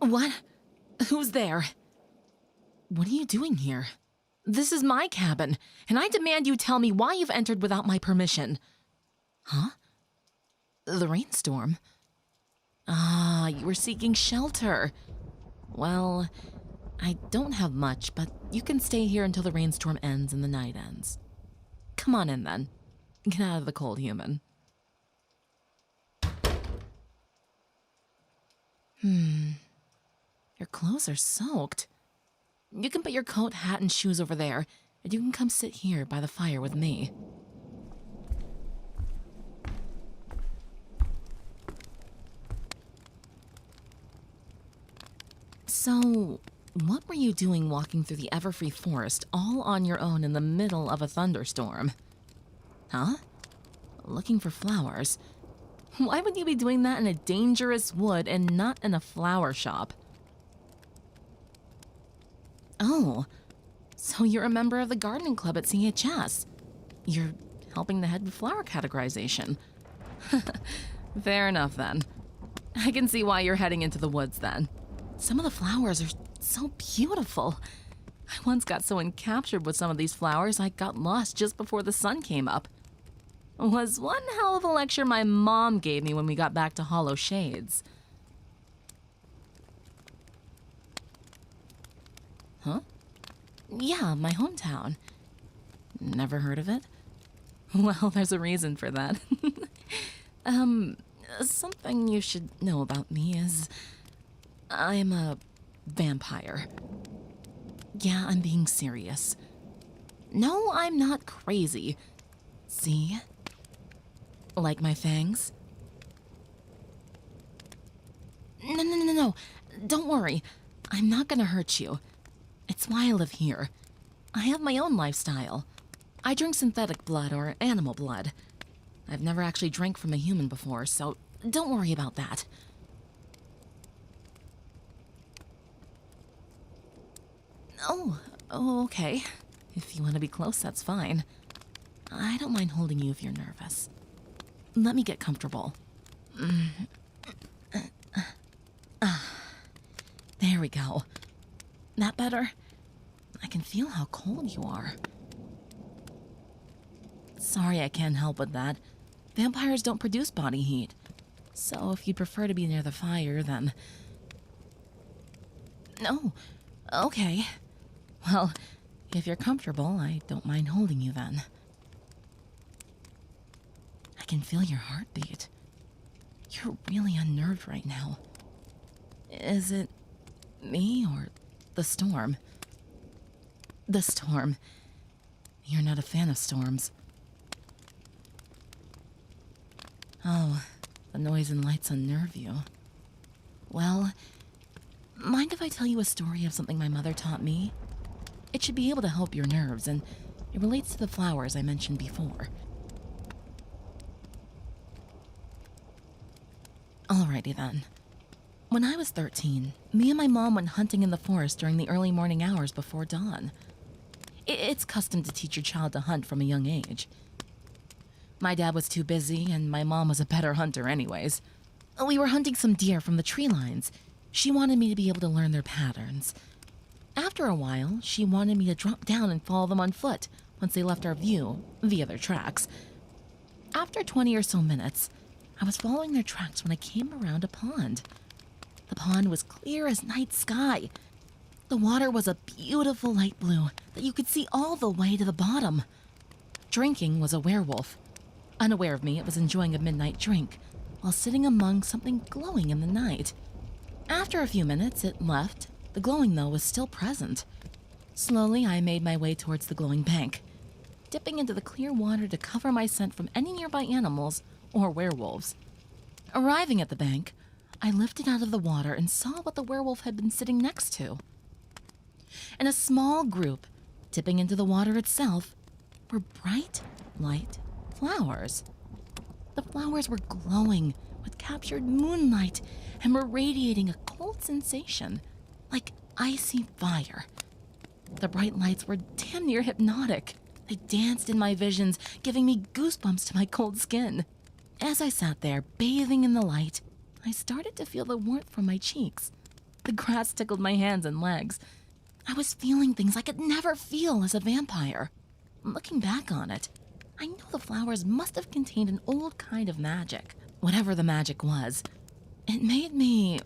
What? Who's there? What are you doing here? This is my cabin, and I demand you tell me why you've entered without my permission. Huh? The rainstorm? Ah, you were seeking shelter. Well, I don't have much, but you can stay here until the rainstorm ends and the night ends. Come on in, then. Get out of the cold, human. Your clothes are soaked. You can put your coat, hat, and shoes over there, and you can come sit here by the fire with me. So, what were you doing walking through the Everfree Forest all on your own in the middle of a thunderstorm? Huh? Looking for flowers? Why would you be doing that in a dangerous wood and not in a flower shop? Oh, so you're a member of the gardening club at CHS. You're helping the head with flower categorization. Fair enough, then. I can see why you're heading into the woods, then. Some of the flowers are so beautiful. I once got so encaptured with some of these flowers, I got lost just before the sun came up. It was one hell of a lecture my mom gave me when we got back to Hollow Shades. Huh? Yeah, my hometown. Never heard of it? Well, there's a reason for that. Something you should know about me is I'm a vampire. Yeah, I'm being serious. No, I'm not crazy. See? Like my fangs? No. Don't worry. I'm not gonna hurt you. It's why I live here. I have my own lifestyle. I drink synthetic blood or animal blood. I've never actually drank from a human before, so don't worry about that. Oh, okay. If you want to be close, that's fine. I don't mind holding you if you're nervous. Let me get comfortable. There we go. That better? I can feel how cold you are. Sorry, I can't help with that. Vampires don't produce body heat. So if you'd prefer to be near the fire, then... No. Okay. Well, if you're comfortable, I don't mind holding you then. I can feel your heartbeat. You're really unnerved right now. Is it me or the storm? The storm. You're not a fan of storms. Oh, the noise and lights unnerve you. Well, mind if I tell you a story of something my mother taught me? It should be able to help your nerves, and it relates to the flowers I mentioned before. Alrighty then. When I was 13, me and my mom went hunting in the forest during the early morning hours before dawn. It's custom to teach your child to hunt from a young age. My dad was too busy, and my mom was a better hunter anyways. We were hunting some deer from the tree lines. She wanted me to be able to learn their patterns. After a while, she wanted me to drop down and follow them on foot once they left our view, via their tracks. After 20 or so minutes, I was following their tracks when I came around a pond. The pond was clear as night sky. The water was a beautiful light blue that you could see all the way to the bottom. Drinking was a werewolf. Unaware of me, it was enjoying a midnight drink while sitting among something glowing in the night. After a few minutes, it left. The glowing, though, was still present. Slowly, I made my way towards the glowing bank, dipping into the clear water to cover my scent from any nearby animals or werewolves. Arriving at the bank, I lifted out of the water and saw what the werewolf had been sitting next to. In a small group, dipping into the water itself, were bright, light flowers. The flowers were glowing with captured moonlight and were radiating a cold sensation, like icy fire. The bright lights were damn near hypnotic. They danced in my visions, giving me goosebumps to my cold skin. As I sat there, bathing in the light, I started to feel the warmth from my cheeks. The grass tickled my hands and legs. I was feeling things I could never feel as a vampire. Looking back on it, I know the flowers must have contained an old kind of magic. Whatever the magic was, it made me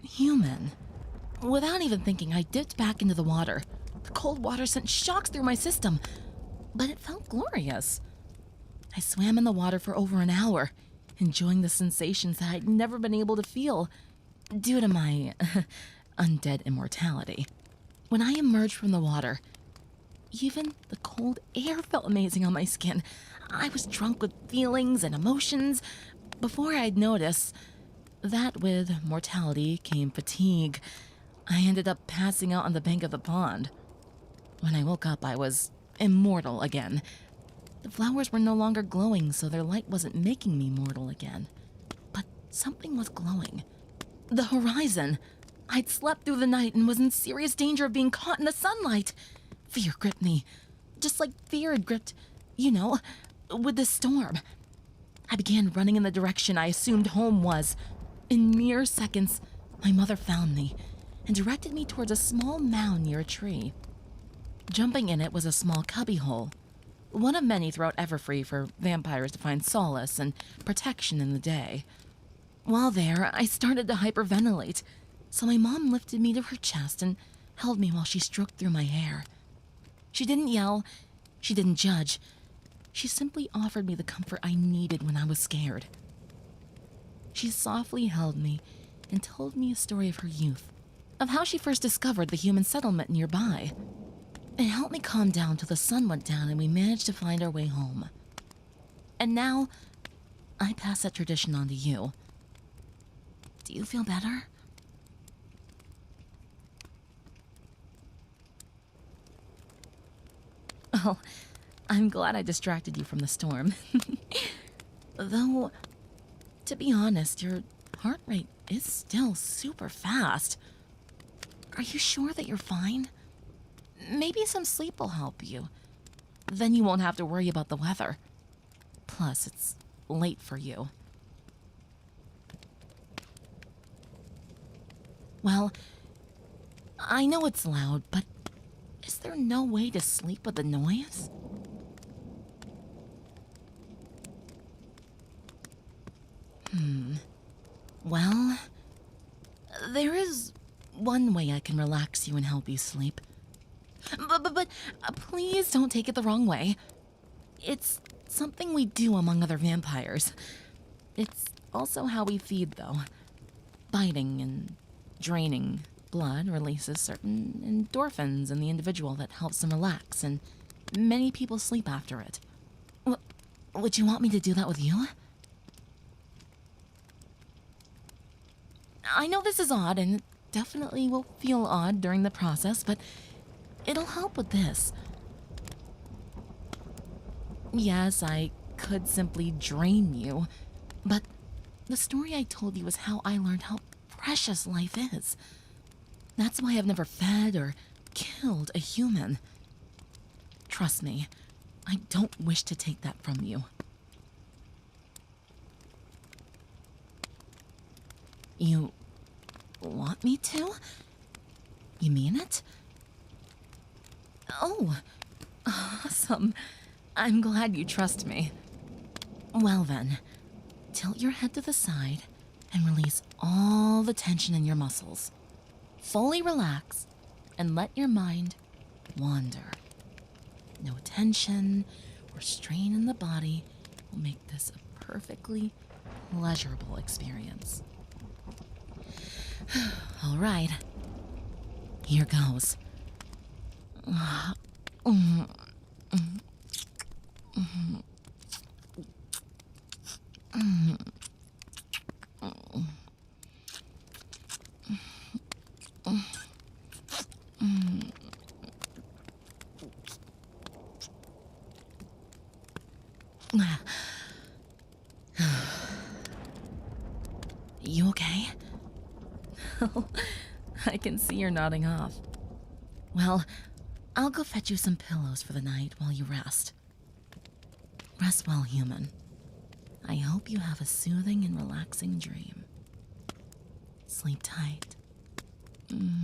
human. Without even thinking, I dipped back into the water. The cold water sent shocks through my system, but it felt glorious. I swam in the water for over an hour, enjoying the sensations that I'd never been able to feel due to my undead immortality. When I emerged from the water, even the cold air felt amazing on my skin. I was drunk with feelings and emotions. Before I'd notice that with mortality came fatigue, I ended up passing out on the bank of the pond. When I woke up, I was immortal again. The flowers were no longer glowing, so their light wasn't making me mortal again. But something was glowing. The horizon. I'd slept through the night and was in serious danger of being caught in the sunlight. Fear gripped me, just like fear had gripped, with the storm. I began running in the direction I assumed home was. In mere seconds, my mother found me and directed me towards a small mound near a tree. Jumping in it was a small cubbyhole, one of many throughout Everfree for vampires to find solace and protection in the day. While there, I started to hyperventilate, so my mom lifted me to her chest and held me while she stroked through my hair. She didn't yell, she didn't judge. She simply offered me the comfort I needed when I was scared. She softly held me and told me a story of her youth, of how she first discovered the human settlement nearby. It helped me calm down till the sun went down and we managed to find our way home. And now, I pass that tradition on to you. Do you feel better? Oh, I'm glad I distracted you from the storm. Though, to be honest, your heart rate is still super fast. Are you sure that you're fine? Maybe some sleep will help you. Then you won't have to worry about the weather. Plus, it's late for you. Well, I know it's loud, but is there no way to sleep with the noise? Well, there is one way I can relax you and help you sleep. But please don't take it the wrong way. It's something we do among other vampires. It's also how we feed, though. Biting and draining blood releases certain endorphins in the individual that helps them relax, and many people sleep after it. Would you want me to do that with you? I know this is odd, and it definitely will feel odd during the process, but it'll help with this. Yes, I could simply drain you, but the story I told you is how I learned how precious life is. That's why I've never fed or killed a human. Trust me, I don't wish to take that from you. You want me to? You mean it? Oh, awesome. I'm glad you trust me. Well then, tilt your head to the side and release all the tension in your muscles. Fully relax and let your mind wander. No tension or strain in the body will make this a perfectly pleasurable experience. All right, here goes. You okay? I can see you're nodding off. Well, I'll go fetch you some pillows for the night while you rest. Rest well, human. I hope you have a soothing and relaxing dream. Sleep tight. Mm.